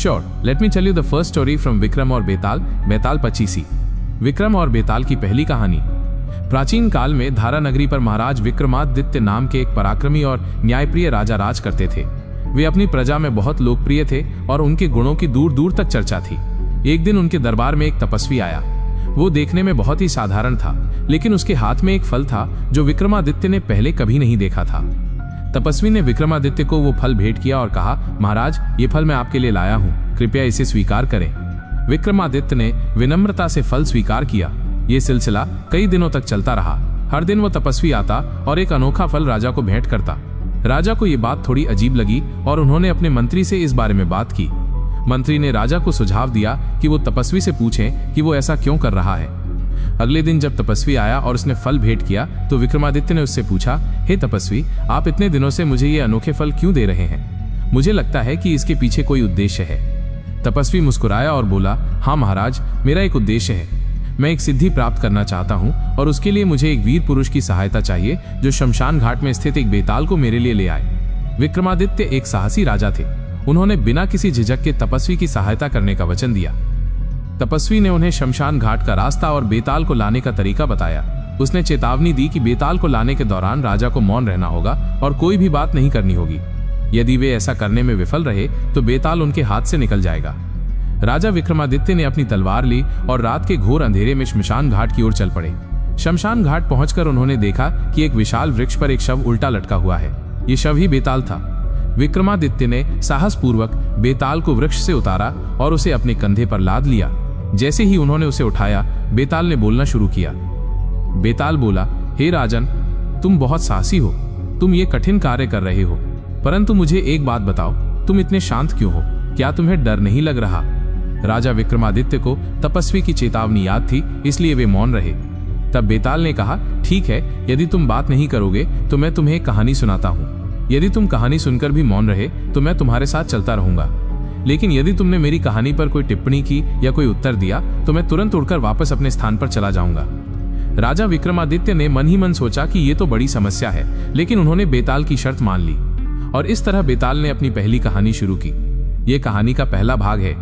Sure, let me tell you the first story from Vikram और बेताल, बेताल पचीसी। विक्रम और बेताल की पहली कहानी। प्राचीन काल में धारा नगरी पर महाराज विक्रमादित्य नाम के एक पराक्रमी और न्यायप्रिय राजा राज करते थे। वे अपनी प्रजा में बहुत लोकप्रिय थे और उनके गुणों की दूर दूर तक चर्चा थी। एक दिन उनके दरबार में एक तपस्वी आया। वो देखने में बहुत ही साधारण था, लेकिन उसके हाथ में एक फल था जो विक्रमादित्य ने पहले कभी नहीं देखा था। तपस्वी ने विक्रमादित्य को वो फल भेंट किया और कहा, महाराज, ये फल मैं आपके लिए लाया हूँ, कृपया इसे स्वीकार करें। विक्रमादित्य ने विनम्रता से फल स्वीकार किया। ये सिलसिला कई दिनों तक चलता रहा। हर दिन वो तपस्वी आता और एक अनोखा फल राजा को भेंट करता। राजा को ये बात थोड़ी अजीब लगी और उन्होंने अपने मंत्री से इस बारे में बात की। मंत्री ने राजा को सुझाव दिया कि वो तपस्वी से पूछें कि वो ऐसा क्यों कर रहा है। अगले दिन जब तपस्वी आया और उसने फल भेंट किया तो विक्रमादित्य ने उससे पूछा, हे तपस्वी, आप इतने दिनों से मुझे ये अनोखे फल क्यों दे रहे हैं? मुझे लगता है कि इसके पीछे कोई उद्देश्य है। तपस्वी मुस्कुराया और बोला, हाँ महाराज, मेरा एक उद्देश्य है। मैं एक सिद्धि प्राप्त करना चाहता हूँ और उसके लिए मुझे एक वीर पुरुष की सहायता चाहिए जो शमशान घाट में स्थित एक बेताल को मेरे लिए ले आए। विक्रमादित्य एक साहसी राजा थे। उन्होंने बिना किसी झिझक के तपस्वी की सहायता करने का वचन दिया। तपस्वी ने उन्हें शमशान घाट का रास्ता और बेताल को लाने का तरीका बताया। उसने चेतावनी दी कि बेताल को लाने के दौरान राजा को मौन रहना होगा और कोई भी बात नहीं करनी होगी। यदि वे ऐसा करने में विफल रहे तो बेताल उनके हाथ से निकल जाएगा। राजा विक्रमादित्य ने अपनी तलवार ली और रात के घोर अंधेरे में शमशान घाट की ओर चल पड़े। शमशान घाट पहुंचकर उन्होंने देखा कि एक विशाल वृक्ष पर एक शव उल्टा लटका हुआ है। ये शव ही बेताल था। विक्रमादित्य ने साहसपूर्वक बेताल को वृक्ष से उतारा और उसे अपने कंधे पर लाद लिया। जैसे ही उन्होंने उसे उठाया, बेताल ने बोलना शुरू किया। बेताल बोला, हे राजन, तुम बहुत साहसी हो। तुम ये कठिन कार्य कर रहे हो, परंतु मुझे एक बात बताओ, तुम इतने शांत क्यों हो? क्या तुम्हें डर नहीं लग रहा? राजा विक्रमादित्य को तपस्वी की चेतावनी याद थी, इसलिए वे मौन रहे। तब बेताल ने कहा, ठीक है, यदि तुम बात नहीं करोगे तो मैं तुम्हें एक कहानी सुनाता हूँ। यदि तुम कहानी सुनकर भी मौन रहे तो मैं तुम्हारे साथ चलता रहूंगा, लेकिन यदि तुमने मेरी कहानी पर कोई टिप्पणी की या कोई उत्तर दिया तो मैं तुरंत उड़कर वापस अपने स्थान पर चला जाऊंगा। राजा विक्रमादित्य ने मन ही मन सोचा कि ये तो बड़ी समस्या है, लेकिन उन्होंने बेताल की शर्त मान ली और इस तरह बेताल ने अपनी पहली कहानी शुरू की। ये कहानी का पहला भाग है।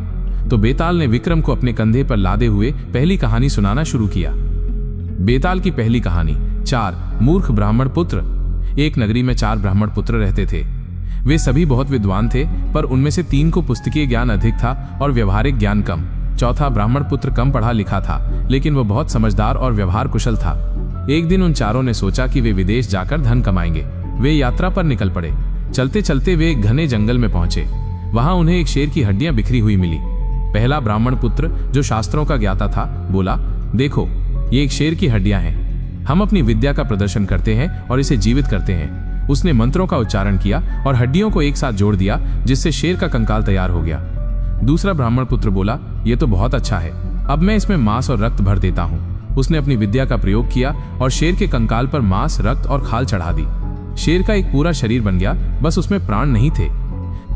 तो बेताल ने विक्रम को अपने कंधे पर लादे हुए पहली कहानी सुनाना शुरू किया। बेताल की पहली कहानी। 4 मूर्ख ब्राह्मण पुत्र। एक नगरी में 4 ब्राह्मण पुत्र रहते थे। वे सभी बहुत विद्वान थे, पर उनमें से 3 को पुस्तकीय ज्ञान अधिक था और व्यवहारिक ज्ञान कम। चौथा ब्राह्मण पुत्र कम पढ़ा लिखा था, लेकिन वह बहुत समझदार और व्यवहार कुशल था। एक दिन उन चारों ने सोचा कि वे विदेश जाकर धन कमाएंगे। वे यात्रा पर निकल पड़े। चलते चलते वे एक घने जंगल में पहुंचे। वहां उन्हें एक शेर की हड्डियां बिखरी हुई मिली। पहला ब्राह्मण पुत्र, जो शास्त्रों का ज्ञाता था, बोला, देखो, ये एक शेर की हड्डियां हैं। हम अपनी विद्या का प्रदर्शन करते हैं और इसे जीवित करते हैं। उसने मंत्रों का उच्चारण किया और हड्डियों को एक साथ जोड़ दिया, जिससे शेर का कंकाल तैयार हो गया। दूसरा ब्राह्मण पुत्र बोला, ये तो बहुत अच्छा है, अब मैं इसमें मांस और रक्त भर देता हूँ। उसने अपनी विद्या का प्रयोग किया और शेर के कंकाल पर मांस, रक्त और खाल चढ़ा दी। शेर का एक पूरा शरीर बन गया, बस उसमें प्राण नहीं थे।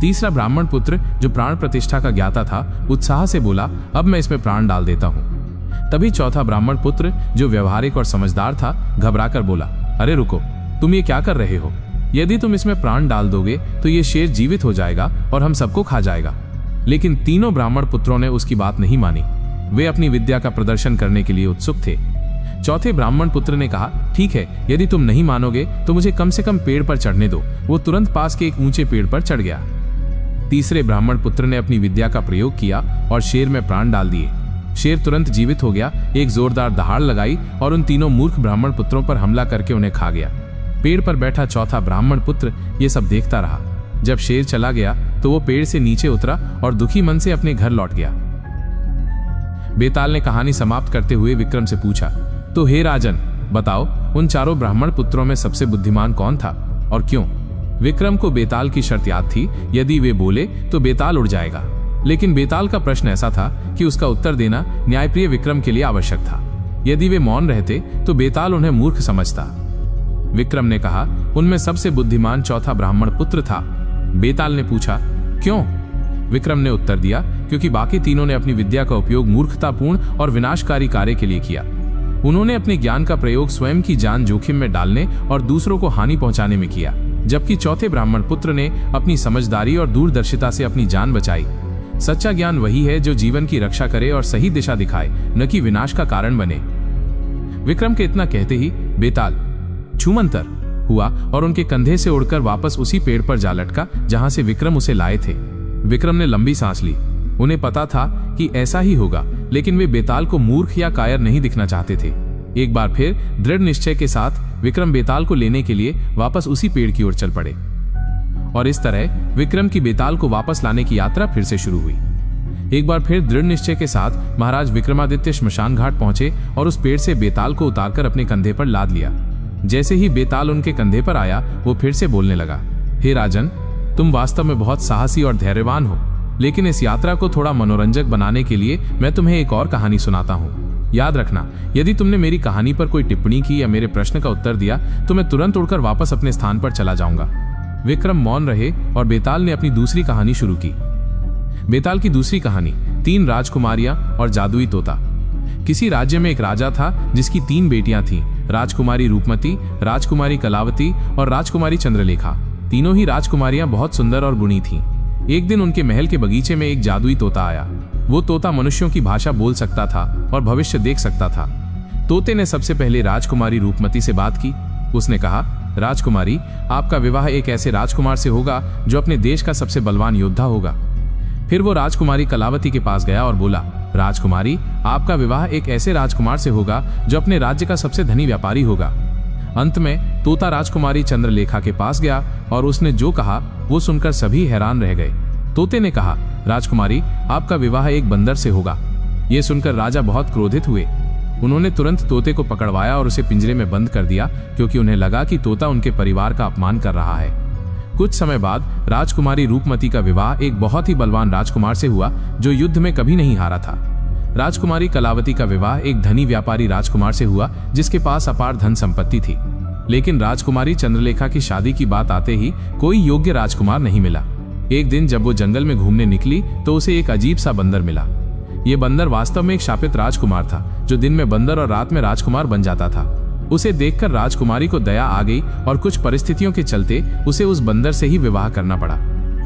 तीसरा ब्राह्मण पुत्र, जो प्राण प्रतिष्ठा का ज्ञाता था, उत्साह से बोला, अब मैं इसमें प्राण डाल देता हूँ। तभी चौथा ब्राह्मण पुत्र, जो व्यवहारिक और समझदार था, घबराकर बोला, अरे रुको, तुम ये क्या कर रहे हो? यदि तुम इसमें प्राण डाल दोगे तो ये शेर जीवित हो जाएगा और हम सबको खा जाएगा। लेकिन तीनों ब्राह्मण पुत्रों ने उसकी बात नहीं मानी। वे अपनी विद्या का प्रदर्शन करने के लिए उत्सुक थे। चौथे ब्राह्मण पुत्र ने कहा, ठीक है, यदि तुम नहीं मानोगे तो मुझे कम से कम पेड़ पर चढ़ने दो। वो तुरंत पास के एक ऊंचे पेड़ पर चढ़ गया। तीसरे ब्राह्मण पुत्र ने अपनी विद्या का प्रयोग किया और शेर में प्राण डाल दिए। शेर तुरंत जीवित हो गया, एक जोरदार दहाड़ लगाई और उन तीनों मूर्ख ब्राह्मण पुत्रों पर हमला करके उन्हें खा गया। पेड़ पर बैठा चौथा ब्राह्मण पुत्र ये सब देखता रहा। जब शेर चला गया तो वो पेड़ से नीचे उतरा और दुखी मन से अपने घर लौट गया। बेताल ने कहानी समाप्त करते हुए विक्रम से पूछा, तो हे राजन, बताओ, उन चारों ब्राह्मण पुत्रों में सबसे बुद्धिमान कौन था और क्यों? विक्रम को बेताल की शर्त याद थी, यदि वे बोले तो बेताल उड़ जाएगा। लेकिन बेताल का प्रश्न ऐसा था कि उसका उत्तर देना न्यायप्रिय विक्रम के लिए आवश्यक था। यदि वे मौन रहते तो बेताल उन्हें मूर्ख समझता। विक्रम ने कहा, उनमें सबसे बुद्धिमान चौथा ब्राह्मण पुत्र था। बेताल ने पूछा, क्यों? विक्रम ने उत्तर दिया, क्योंकि बाकी तीनों ने अपनी विद्या का उपयोग मूर्खतापूर्ण और विनाशकारी कार्य के लिए किया। उन्होंने अपने ज्ञान का प्रयोग स्वयं की जान जोखिम में डालने और दूसरों को हानि पहुंचाने में किया, जबकि चौथे ब्राह्मण पुत्र ने अपनी समझदारी और दूरदर्शिता से अपनी जान बचाई। सच्चा ज्ञान वही है जो जीवन की रक्षा करे और सही दिशा दिखाए, न कि विनाश का कारण बने। विक्रम के इतना कहते ही बेताल छूमंतर हुआ और उनके कंधे से उड़कर वापस उसी पेड़ पर जा लटका जहां से विक्रम उसे लाए थे। विक्रम ने लंबी सांस ली। उन्हें पता था कि ऐसा ही होगा, लेकिन वे बेताल को मूर्ख या कायर नहीं दिखना चाहते थे। एक बार फिर दृढ़ निश्चय के साथ विक्रम बेताल को लेने के लिए वापस उसी पेड़ की ओर चल पड़े और इस तरह विक्रम की बेताल को वापस लाने की यात्रा फिर से शुरू हुई। एक बार फिर दृढ़ निश्चय के साथ महाराज विक्रमादित्य श्मशान घाट पहुंचे और उस पेड़ से बेताल को उतारकर अपने कंधे पर लाद लिया। जैसे ही बेताल उनके कंधे पर आया, वो फिर से बोलने लगा, हे राजन, तुम वास्तव में बहुत साहसी और धैर्यवान हो, लेकिन इस यात्रा को थोड़ा मनोरंजक बनाने के लिए मैं तुम्हें एक और कहानी सुनाता हूँ। याद रखना, यदि तुमने मेरी कहानी पर कोई टिप्पणी की या मेरे प्रश्न का उत्तर दिया तो मैं तुरंत उड़कर वापस अपने स्थान पर चला जाऊंगा। विक्रम मौन रहे और बेताल ने अपनी दूसरी कहानी शुरू की। बेताल की दूसरी कहानी 3 राजकुमारियां और जादुई तोता। किसी राज्य में एक राजा था जिसकी 3 बेटियां थीं, राजकुमारी रूपमती, राजकुमारी कलावती और राजकुमारी चंद्रलेखा। तीनों ही राजकुमारियां बहुत सुंदर और गुणी थीं। एक दिन उनके महल के बगीचे में एक जादुई तोता आया। वो तोता मनुष्यों की भाषा बोल सकता था और भविष्य देख सकता था। तोते ने सबसे पहले राजकुमारी रूपमती से बात की। उसने कहा, राजकुमारी, आपका विवाह एक ऐसे राजकुमार से होगा जो अपने देश का सबसे बलवान योद्धा होगा। फिर वो राजकुमारी कलावती के पास गया और बोला, राजकुमारी, आपका विवाह एक ऐसे राजकुमार से होगा जो अपने राज्य का सबसे धनी व्यापारी होगा। अंत में तोता राजकुमारी चंद्रलेखा के पास गया और उसने जो कहा वो सुनकर सभी हैरान रह गए। तोते ने कहा, राजकुमारी, आपका विवाह एक बंदर से होगा। ये सुनकर राजा बहुत क्रोधित हुए। उन्होंने तुरंत तोते को पकड़वाया और उसे पिंजरे में बंद कर दिया, क्योंकि उन्हें लगा कि तोता उनके परिवार का अपमान कर रहा है। कुछ समय बाद राजकुमारी रूपमती का विवाह एक बहुत ही बलवान राजकुमार से हुआ जो युद्ध में कभी नहीं हारा था। राजकुमारी कलावती का विवाह एक धनी व्यापारी राजकुमार से हुआ जिसके पास अपार धन संपत्ति थी। लेकिन राजकुमारी चंद्रलेखा की शादी की बात आते ही कोई योग्य राजकुमार नहीं मिला। एक दिन जब वो जंगल में घूमने निकली तो उसे एक अजीब सा बंदर मिला। ये बंदर वास्तव में एक शापित राजकुमार था जो दिन में बंदर और रात में राजकुमार बन जाता था। उसे देखकर राजकुमारी को दया आ गई और कुछ परिस्थितियों के चलते उसे उस बंदर से ही विवाह करना पड़ा।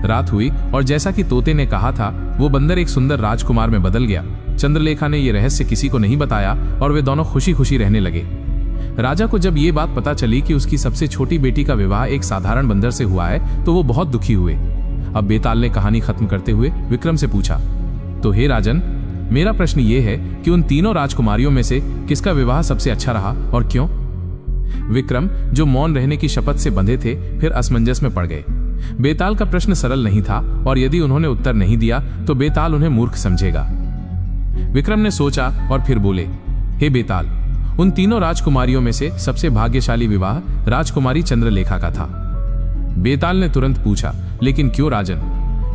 रात हुई और जैसा कि तोते ने कहा था, वो बंदर एक सुंदर राजकुमार में बदल गया। चंद्रलेखा ने यह रहस्य किसी को नहीं बताया और वे दोनों खुशी खुशी रहने लगे। राजा को जब ये बात पता चली कि उसकी सबसे छोटी बेटी का विवाह एक साधारण बंदर से हुआ है तो वो बहुत दुखी हुए। अब बेताल ने कहानी खत्म करते हुए विक्रम से पूछा, तो हे राजन, मेरा प्रश्न ये है कि उन तीनों राजकुमारियों में से किसका विवाह सबसे अच्छा रहा और क्यों? विक्रम, जो मौन रहने की शपथ से बंधे थे, फिर असमंजस में पड़ गए। बेताल का प्रश्न सरल नहीं था और यदि उन्होंने उत्तर नहीं दिया तो बेताल उन्हें मूर्ख समझेगा। विक्रम ने सोचा और फिर बोले, हे बेताल, उन तीनों राजकुमारियों में से सबसे भाग्यशाली विवाह राजकुमारी चंद्रलेखा का था। बेताल ने तुरंत पूछा, लेकिन क्यों राजन?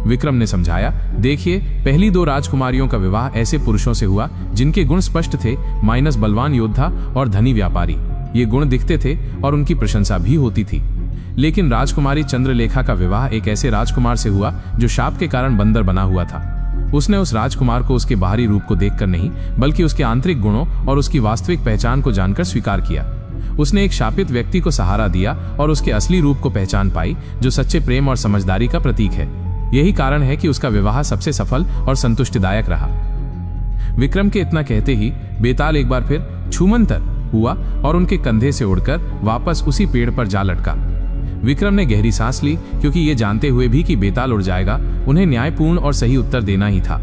विक्रम ने समझाया, देखिए, पहली 2 राजकुमारियों का विवाह ऐसे पुरुषों से हुआ जिनके गुण स्पष्ट थे, माइनस बलवान योद्धा और धनी व्यापारी। ये गुण दिखते थे और उनकी प्रशंसा भी होती थी। लेकिन राजकुमारी चंद्रलेखा का विवाह एक ऐसे राजकुमार से हुआ जो शाप के कारण बंदर बना हुआ था। उसने उस राजकुमार को उसके बाहरी रूप को देखकर नहीं, बल्कि उसके आंतरिक गुणों और उसकी वास्तविक पहचान को जानकर स्वीकार किया। उसने एक शापित व्यक्ति को सहारा दिया और उसके असली रूप को पहचान पाई, जो सच्चे प्रेम और समझदारी का प्रतीक है। यही कारण है कि उसका विवाह सबसे सफल और संतुष्टिदायक रहा। विक्रम के इतना कहते ही बेताल एक बार फिर छूमंतर हुआ और उनके कंधे से उड़कर वापस उसी पेड़ पर जा लटका। विक्रम ने गहरी सांस ली, क्योंकि ये जानते हुए भी कि बेताल उड़ जाएगा, उन्हें न्यायपूर्ण और सही उत्तर देना ही था।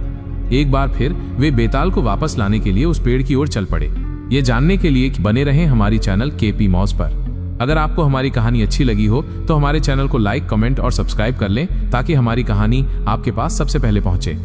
एक बार फिर वे बेताल को वापस लाने के लिए उस पेड़ की ओर चल पड़े। ये जानने के लिए कि बने रहें हमारी चैनल केपी मॉस पर। अगर आपको हमारी कहानी अच्छी लगी हो तो हमारे चैनल को लाइक, कमेंट और सब्सक्राइब कर लें ताकि हमारी कहानी आपके पास सबसे पहले पहुंचे।